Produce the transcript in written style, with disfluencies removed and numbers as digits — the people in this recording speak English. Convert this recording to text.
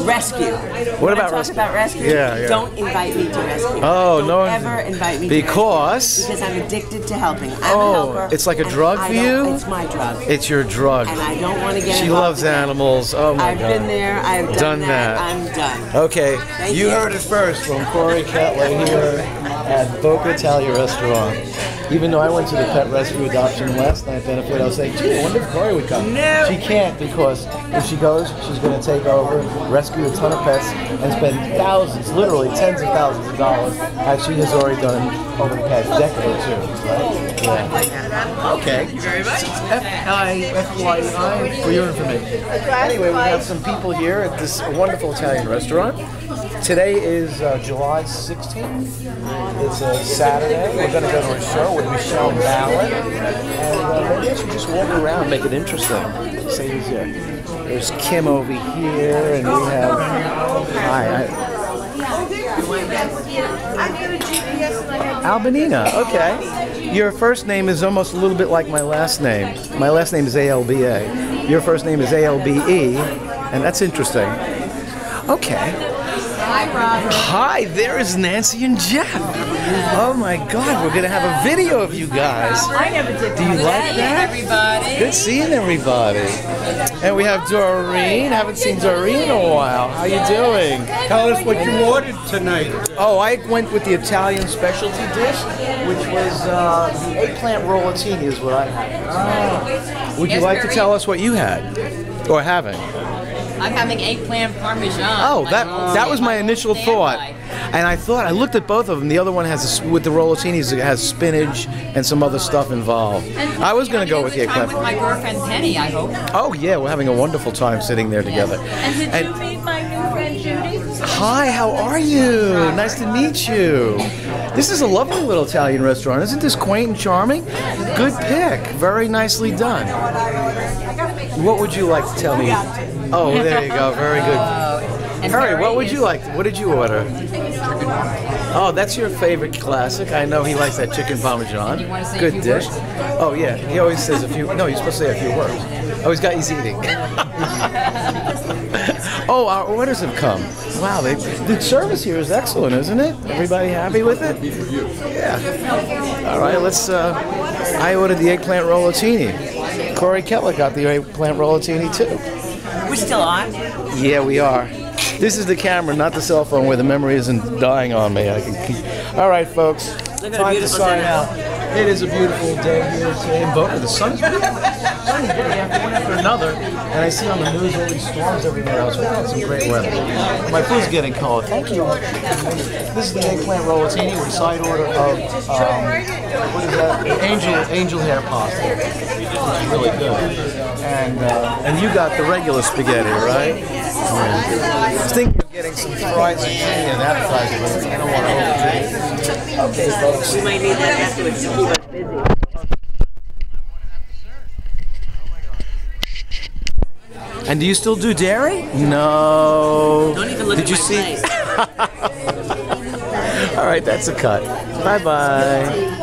Rescue. What about rescue? About rescue? Yeah. Don't invite me to rescue. Oh, don't no. ever invite me because? To rescue. Because I'm addicted to helping. I'm a helper. It's like a drug for you? It's my drug. It's your drug. And I don't want to get She involved loves again. animals. Oh my I've God. been there. I've done that. I'm done. Okay. You heard it first from Corey Kettler here at Boca Italia Restaurant. Even though I went to the Pet Rescue Adoption last night benefit, I was saying, gee, I wonder if Corey would come. No. She can't, because if she goes, she's going to take over, rescue a ton of pets, and spend thousands, literally tens of thousands of dollars, as she has already done over the past decade or two. Right? Yeah. Okay. Thank you very much. FYI for your information. Anyway, we have some people here at this wonderful Italian restaurant. Today is July 16th. It's a Saturday. We're going to go to a show with Michelle Ballard. And maybe I should just walk around, make it interesting. See who's here. There's Kim over here, and we have... Hi. Albanina, okay. Your first name is almost a little bit like my last name. My last name is ALBA. Your first name is ALBE, and that's interesting. Okay. Hi, Rob. Hi, there is Nancy and Jeff. Oh my God, we're gonna have a video of you guys. I never did. Do you like that? Everybody. Good seeing everybody. And we have Doreen. Haven't seen Doreen in a while. How you doing? Tell us what you ordered tonight. Oh, I went with the Italian specialty dish, which was the eggplant rollatini is what I had. Would you like to tell us what you had? Or having? I'm having eggplant parmesan. Oh, that was my initial thought. And I thought, I looked at both of them. The other one has, with the rollatinis, it has spinach and some other stuff involved. I was going to go with the eggplant. With my girlfriend Penny, I hope. Oh, yeah, we're having a wonderful time sitting there together. And did you meet my new friend Judy? Hi, how are you? Nice to meet you. This is a lovely little Italian restaurant. Isn't this quaint and charming? Good pick. Very nicely done. What would you like to tell me? Oh, there you go. Very good. Harry, what would you like? What did you order? Oh, that's your favorite classic. I know he likes that chicken parmesan. Good dish. Oh, yeah. He always says a few. No, you're supposed to say a few words. Oh, he's eating. Oh, our orders have come. Wow, the service here is excellent, isn't it? Everybody happy with it? Yeah. All right, let's. I ordered the eggplant rollatini. Corey Kettler got the eggplant rollatini too. We're still on? Yeah, we are. This is the camera, not the cell phone, where the memory isn't dying on me. I can keep. All right, folks. Time to sign out. It is a beautiful day here today in Boca. The sun's beautiful. Sunny day after one after another. And I see on the news all these storms everywhere else. We've had some great weather. My food's getting cold. Thank you. This is the eggplant rollatini with a side order of what is that? Angel hair pasta. It's really good. And you got the regular spaghetti, right? I think we're getting some fried zucchini and appetizer, but I don't want to overdrink. Okay, folks. We might need that afterwards to keep us busy. And do you still do dairy? No. Don't even look Did at you my see? plate. All right, that's a cut. Bye-bye.